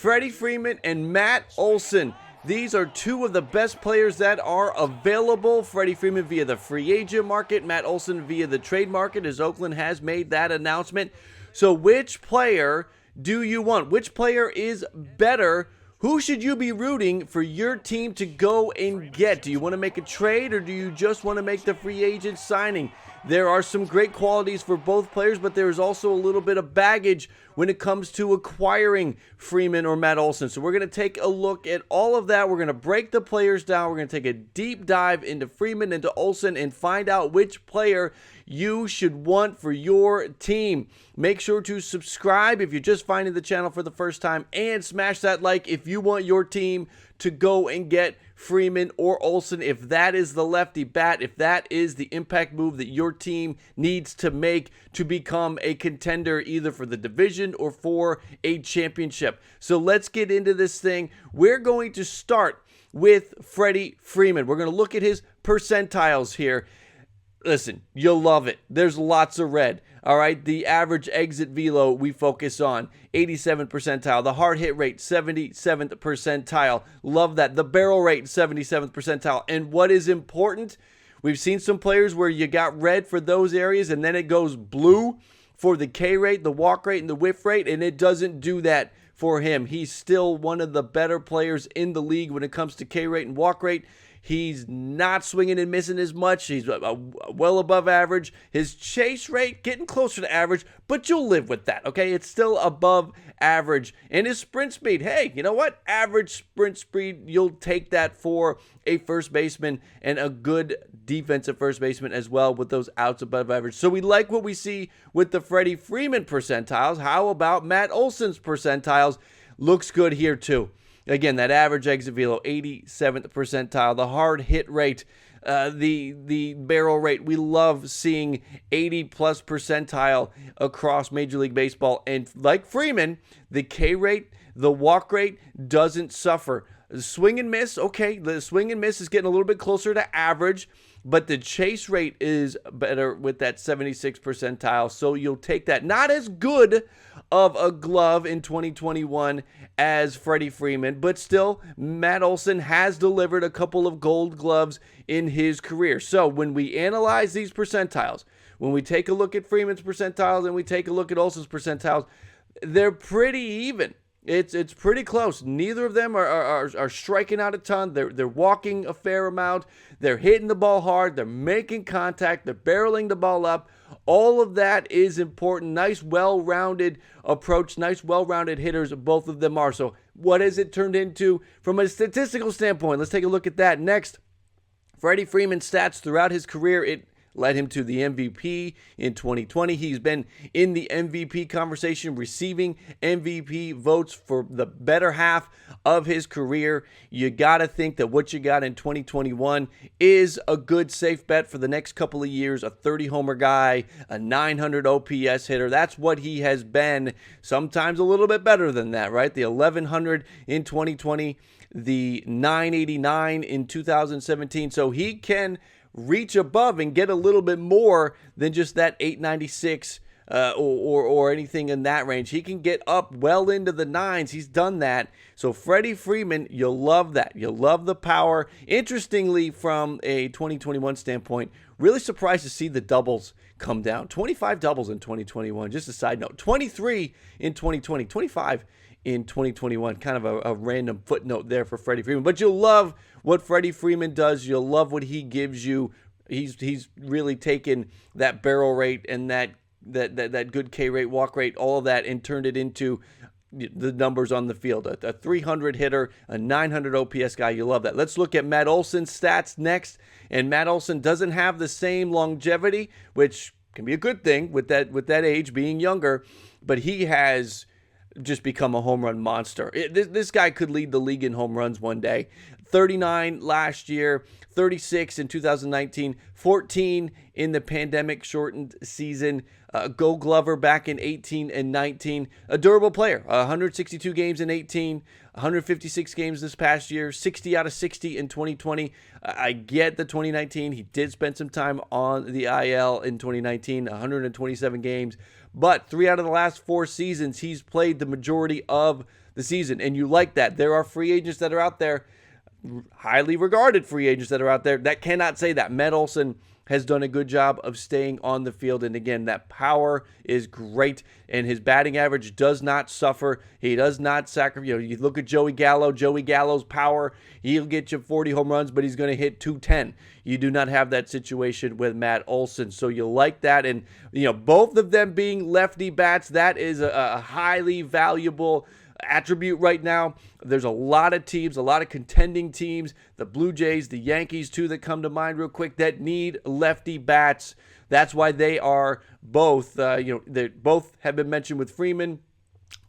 Freddie Freeman and Matt Olson. These are two of the best players that are available. Freddie Freeman via the free agent market, Matt Olson via the trade market, as Oakland has made that announcement. So which player do you want? Which player is better? Who should you be rooting for your team to go and get? Do you want to make a trade, or do you just want to make the free agent signing? There are some great qualities for both players, but there's also a little bit of baggage when it comes to acquiring Freeman or Matt Olson. So we're going to take a look at all of that. We're going to break the players down. We're going to take a deep dive into Freeman, into Olson, and find out which player you should want for your team. Make sure to subscribe if you're just finding the channel for the first time, and smash that like if you want your team to go and get Freeman or Olson, if that is the lefty bat, if that is the impact move that your team needs to make to become a contender either for the division or for a championship. So let's get into this thing. We're going to start with Freddie Freeman. We're going to look at his percentiles here. Listen, you'll love it. There's lots of red. All right, the average exit velo we focus on, 87th percentile. The hard hit rate, 77th percentile. Love that. The barrel rate, 77th percentile. And what is important, we've seen some players where you got red for those areas and then it goes blue for the K rate, the walk rate, and the whiff rate, and it doesn't do that for him. He's still one of the better players in the league when it comes to K rate and walk rate. He's not swinging and missing as much. He's well above average. His chase rate getting closer to average, but you'll live with that, okay? It's still above average. And his sprint speed, hey, you know what? Average sprint speed, you'll take that for a first baseman and a good defensive first baseman as well with those outs above average. So we like what we see with the Freddie Freeman percentiles. How about Matt Olson's percentiles? Looks good here too. Again, that average exit velo, 87th percentile. The hard hit rate, the barrel rate. We love seeing 80-plus percentile across Major League Baseball. And like Freeman, the K rate, the walk rate doesn't suffer. The swing and miss, okay, the swing and miss is getting a little bit closer to average, but the chase rate is better with that 76th percentile, so you'll take that. Not as good of a glove in 2021 as Freddie Freeman, but still, Matt Olson has delivered a couple of gold gloves in his career. So when we analyze these percentiles, when we take a look at Freeman's percentiles and we take a look at Olson's percentiles, they're pretty even. It's pretty close. Neither of them are striking out a ton. They're walking a fair amount. They're hitting the ball hard. They're making contact. They're barreling the ball up. All of that is important. Nice, well-rounded approach. Nice, well-rounded hitters. Both of them are. So what has it turned into from a statistical standpoint? Let's take a look at that next. Freddie Freeman's stats throughout his career, it led him to the MVP in 2020. He's been in the MVP conversation, receiving MVP votes for the better half of his career. You got to think that what you got in 2021 is a good, safe bet for the next couple of years. A 30-homer guy, a 900 OPS hitter. That's what he has been. Sometimes a little bit better than that, right? The 1100 in 2020, the 989 in 2017. So he can reach above and get a little bit more than just that 896 or anything in that range. He can get up well into the nines. He's done that. So Freddie Freeman, you'll love that. You'll love the power. Interestingly, from a 2021 standpoint, really surprised to see the doubles come down. 25 doubles in 2021. Just a side note. 23 in 2020. 25 in 2021. Kind of a random footnote there for Freddie Freeman. But you'll love what Freddie Freeman does. You'll love what he gives you. He's really taken that barrel rate and that good K rate, walk rate, all of that, and turned it into the numbers on the field. A 300 hitter, a 900 OPS guy. You love that. Let's look at Matt Olson's stats next. And Matt Olson doesn't have the same longevity, which can be a good thing with that age, being younger, but he has just become a home run monster. This guy could lead the league in home runs one day. 39 last year, 36 in 2019, 14 in the pandemic-shortened season. Gold Glover back in 18 and 19. A durable player, 162 games in 18, 156 games this past year, 60 out of 60 in 2020. I get the 2019. He did spend some time on the IL in 2019, 127 games. But 3 out of the last 4 seasons, he's played the majority of the season, and you like that. There are free agents that are out there, highly regarded free agents that are out there, that cannot say that. Matt Olson has done a good job of staying on the field. And again, that power is great, and his batting average does not suffer. He does not sacrifice. You look at Joey Gallo. Joey Gallo's power, he'll get you 40 home runs, but he's going to hit 210. You do not have that situation with Matt Olson. So you like that. And, both of them being lefty bats, that is a highly valuable attribute right now. There's a lot of teams, a lot of contending teams, the Blue Jays, the Yankees too, that come to mind real quick, that need lefty bats. That's why they are both, they both have been mentioned with Freeman.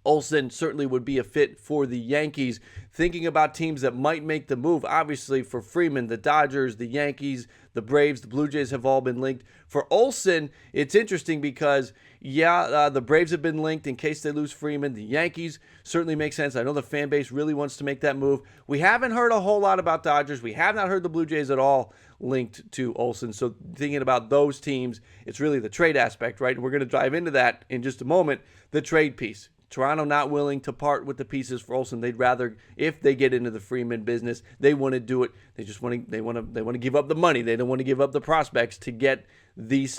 Olson certainly would be a fit for the Yankees. Thinking about teams that might make the move, obviously for Freeman, the Dodgers, the Yankees, the Braves, the Blue Jays have all been linked. For Olson, it's interesting because, the Braves have been linked in case they lose Freeman. The Yankees certainly make sense. I know the fan base really wants to make that move. We haven't heard a whole lot about Dodgers. We have not heard the Blue Jays at all linked to Olson. So thinking about those teams, it's really the trade aspect, right? And we're going to dive into that in just a moment, the trade piece. Toronto not willing to part with the pieces for Olson. They'd rather, if they get into the Freeman business, they want to do it. They just want to give up the money. They don't want to give up the prospects to get the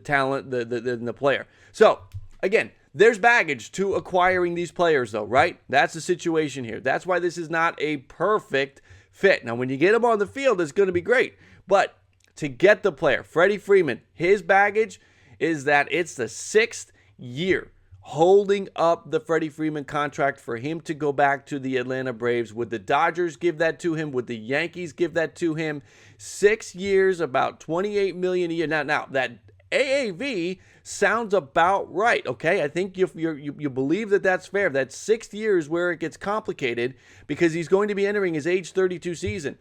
talent, the player. So again, there's baggage to acquiring these players, though, right? That's the situation here. That's why this is not a perfect fit. Now, when you get them on the field, it's going to be great, but to get the player, Freddie Freeman, his baggage is that it's the 6th year holding up the Freddie Freeman contract for him to go back to the Atlanta Braves. Would the Dodgers give that to him? Would the Yankees give that to him? 6 years, about $28 million a year. Now that AAV sounds about right. Okay, I think you believe that that's fair. That 6th year is where it gets complicated because he's going to be entering his age 32 season,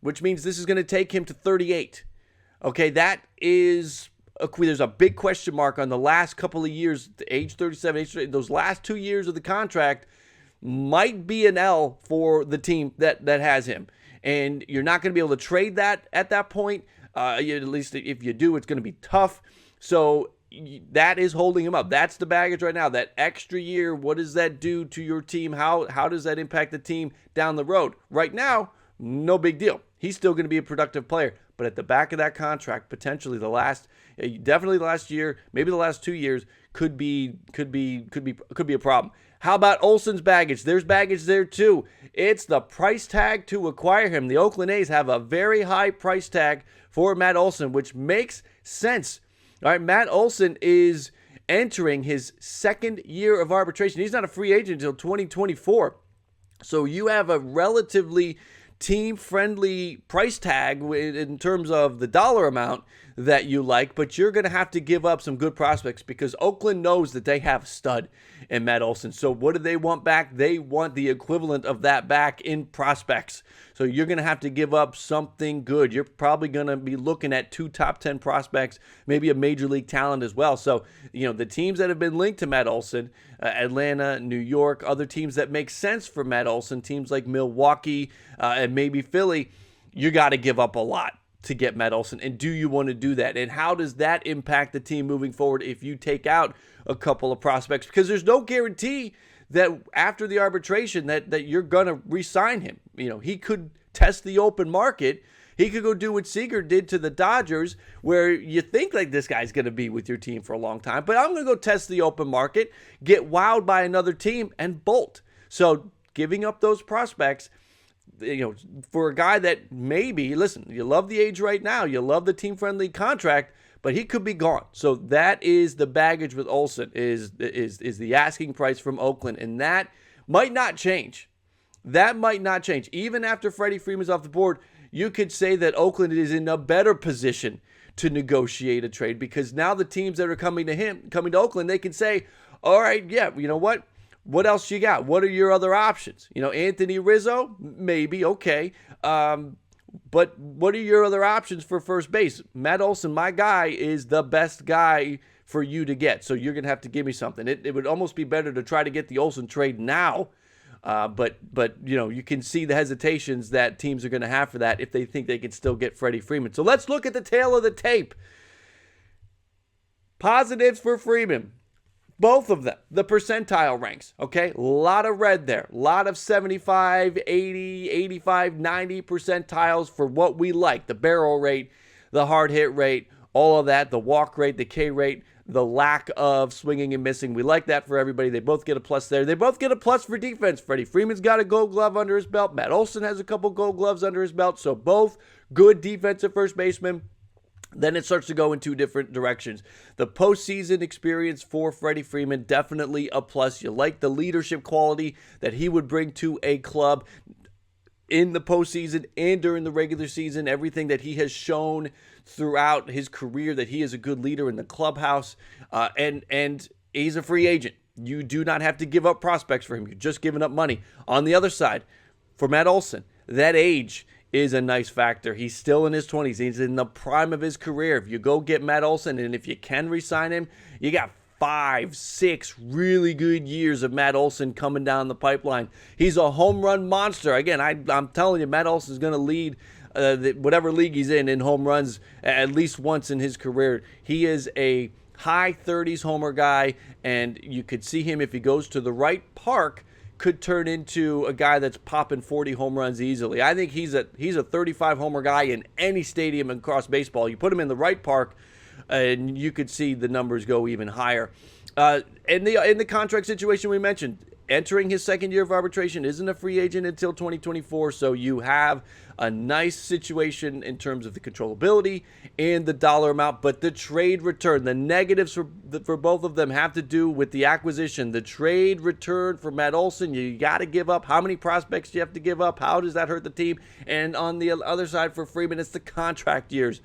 which means this is going to take him to 38. Okay, that is. There's a big question mark on the last couple of years, age 37, age 38. Those last 2 years of the contract might be an L for the team that has him. And you're not going to be able to trade that at that point. At least if you do, it's going to be tough. So that is holding him up. That's the baggage right now. That extra year, what does that do to your team? How does that impact the team down the road? Right now, no big deal. He's still going to be a productive player. But at the back of that contract, potentially definitely the last year, maybe the last 2 years could be a problem. How about Olson's baggage? There's baggage there too. It's the price tag to acquire him. The Oakland A's have a very high price tag for Matt Olson, which makes sense. All right, Matt Olson is entering his 2nd year of arbitration. He's not a free agent until 2024. So you have a relatively team-friendly price tag in terms of the dollar amount that you like, but you're going to have to give up some good prospects because Oakland knows that they have a stud in Matt Olson. So what do they want back? They want the equivalent of that back in prospects. So you're going to have to give up something good. You're probably going to be looking at 2 top 10 prospects, maybe a major league talent as well. So, the teams that have been linked to Matt Olson, Atlanta, New York, other teams that make sense for Matt Olson, teams like Milwaukee and maybe Philly, you got to give up a lot to get Matt Olson. And do you want to do that? And how does that impact the team moving forward if you take out a couple of prospects? Because there's no guarantee that after the arbitration that you're going to re-sign him. He could test the open market. He could go do what Seager did to the Dodgers, where you think like this guy's going to be with your team for a long time, but I'm going to go test the open market, get wowed by another team, and bolt. So giving up those prospects, for a guy that maybe, listen, you love the age right now, you love the team-friendly contract, but he could be gone. So that is the baggage with Olson, is the asking price from Oakland, and that might not change. That might not change. Even after Freddie Freeman's off the board, you could say that Oakland is in a better position to negotiate a trade because now the teams that are coming to Oakland, they can say, all right, yeah, you know what? What else you got? What are your other options? Anthony Rizzo, maybe, okay. But what are your other options for first base? Matt Olson, my guy, is the best guy for you to get. So you're going to have to give me something. It would almost be better to try to get the Olson trade now. But you can see the hesitations that teams are going to have for that if they think they can still get Freddie Freeman. So let's look at the tail of the tape. Positives for Freeman. Both of them, the percentile ranks, okay? A lot of red there. A lot of 75, 80, 85, 90 percentiles for what we like. The barrel rate, the hard hit rate, all of that, the walk rate, the K rate, the lack of swinging and missing. We like that for everybody. They both get a plus there. They both get a plus for defense. Freddie Freeman's got a gold glove under his belt. Matt Olson has a couple gold gloves under his belt. So both good defensive first basemen. Then it starts to go in two different directions. The postseason experience for Freddie Freeman, definitely a plus. You like the leadership quality that he would bring to a club in the postseason and during the regular season. Everything that he has shown throughout his career, that he is a good leader in the clubhouse, and he's a free agent. You do not have to give up prospects for him. You're just giving up money. On the other side, for Matt Olson, that age is a nice factor. He's still in his 20s. He's in the prime of his career. If you go get Matt Olson, and if you can re-sign him, you got 5, 6 really good years of Matt Olson coming down the pipeline. He's a home run monster. Again, I'm telling you, Matt Olson is going to lead whatever league he's in home runs at least once in his career. He is a high 30s homer guy, and you could see him, if he goes to the right park, could turn into a guy that's popping 40 home runs easily. I think he's a 35 homer guy in any stadium across baseball. You put him in the right park, and you could see the numbers go even higher. In the contract situation we mentioned, entering his second year of arbitration, isn't a free agent until 2024, so you have a nice situation in terms of the controllability and the dollar amount. But the trade return, the negatives for both of them have to do with the acquisition. The trade return for Matt Olson, you got to give up. How many prospects do you have to give up? How does that hurt the team? And on the other side for Freeman, it's the contract years.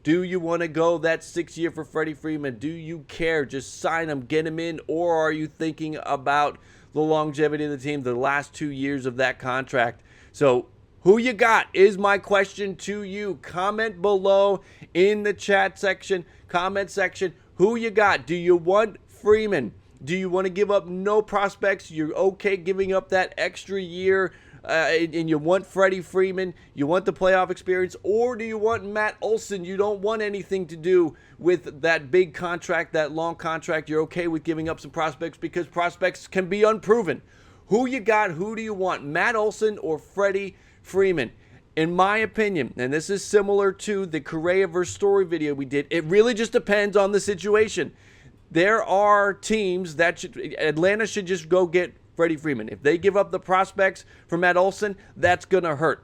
Do you want to go that 6th year for Freddie Freeman? Do you care? Just sign him, get him in, or are you thinking about the longevity of the team, the last 2 years of that contract? So who you got is my question to you. Comment below in the chat section, comment section. Who you got? Do you want Freeman? Do you want to give up no prospects? You're okay giving up that extra year, and you want Freddie Freeman? You want the playoff experience? Or do you want Matt Olson? You don't want anything to do with that big contract, that long contract. You're okay with giving up some prospects because prospects can be unproven. Who you got? Who do you want? Matt Olson or Freddie Freeman? In my opinion, and this is similar to the Correa versus Story video we did, it really just depends on the situation. There are teams that Atlanta should just go get Freddie Freeman. If they give up the prospects for Matt Olson, that's going to hurt.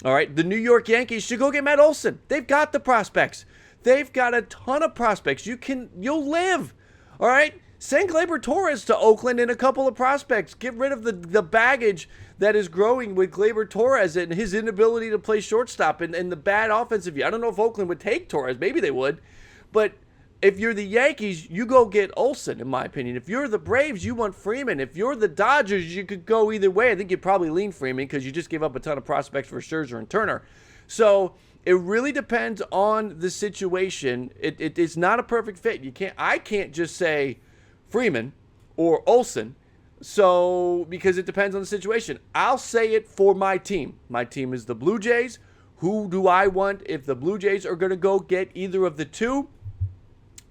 All right, the New York Yankees should go get Matt Olson. They've got the prospects. They've got a ton of prospects. You'll live. All right, send Gleyber Torres to Oakland and a couple of prospects. Get rid of the baggage that is growing with Gleyber Torres and his inability to play shortstop and the bad offensive view. I don't know if Oakland would take Torres. Maybe they would. But if you're the Yankees, you go get Olson, in my opinion. If you're the Braves, you want Freeman. If you're the Dodgers, you could go either way. I think you'd probably lean Freeman because you just gave up a ton of prospects for Scherzer and Turner. So it really depends on the situation. It's not a perfect fit. I can't just say Freeman or Olson. So, because it depends on the situation. I'll say it for my team. My team is the Blue Jays. Who do I want? If the Blue Jays are going to go get either of the two,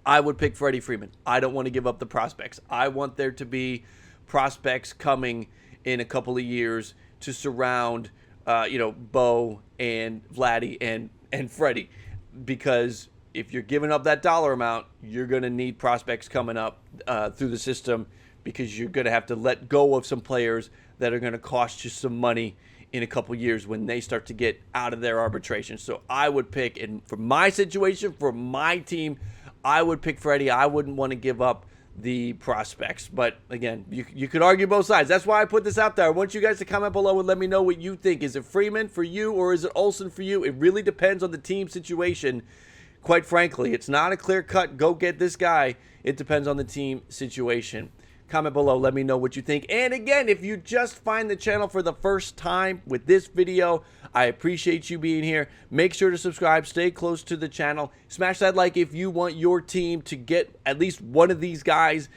I would pick Freddie Freeman. I don't want to give up the prospects. I want there to be prospects coming in a couple of years to surround, Bo and Vladdy and Freddie. Because if you're giving up that dollar amount, you're going to need prospects coming up through the system, because you're going to have to let go of some players that are going to cost you some money in a couple years when they start to get out of their arbitration. So I would pick, and for my situation, for my team, I would pick Freddie. I wouldn't want to give up the prospects. But again, you could argue both sides. That's why I put this out there. I want you guys to comment below and let me know what you think. Is it Freeman for you or is it Olson for you? It really depends on the team situation. Quite frankly, it's not a clear cut, go get this guy. It depends on the team situation. Comment below, let me know what you think. And again, if you just find the channel for the first time with this video, I appreciate you being here. Make sure to subscribe, stay close to the channel. Smash that like if you want your team to get at least one of these guys.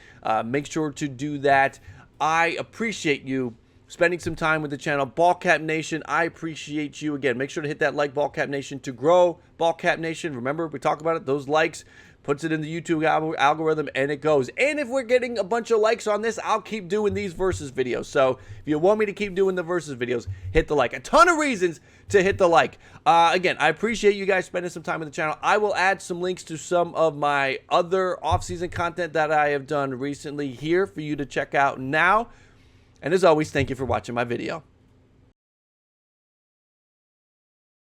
Make sure to do that. I appreciate you spending some time with the channel. Ballcap Nation, I appreciate you. Again, make sure to hit that like, Ballcap Nation, to grow Ballcap Nation. Remember, we talk about it, those likes puts it in the YouTube algorithm, and it goes. And if we're getting a bunch of likes on this, I'll keep doing these versus videos. So if you want me to keep doing the versus videos, hit the like. A ton of reasons to hit the like. Again, I appreciate you guys spending some time on the channel. I will add some links to some of my other off-season content that I have done recently here for you to check out now. And as always, thank you for watching my video.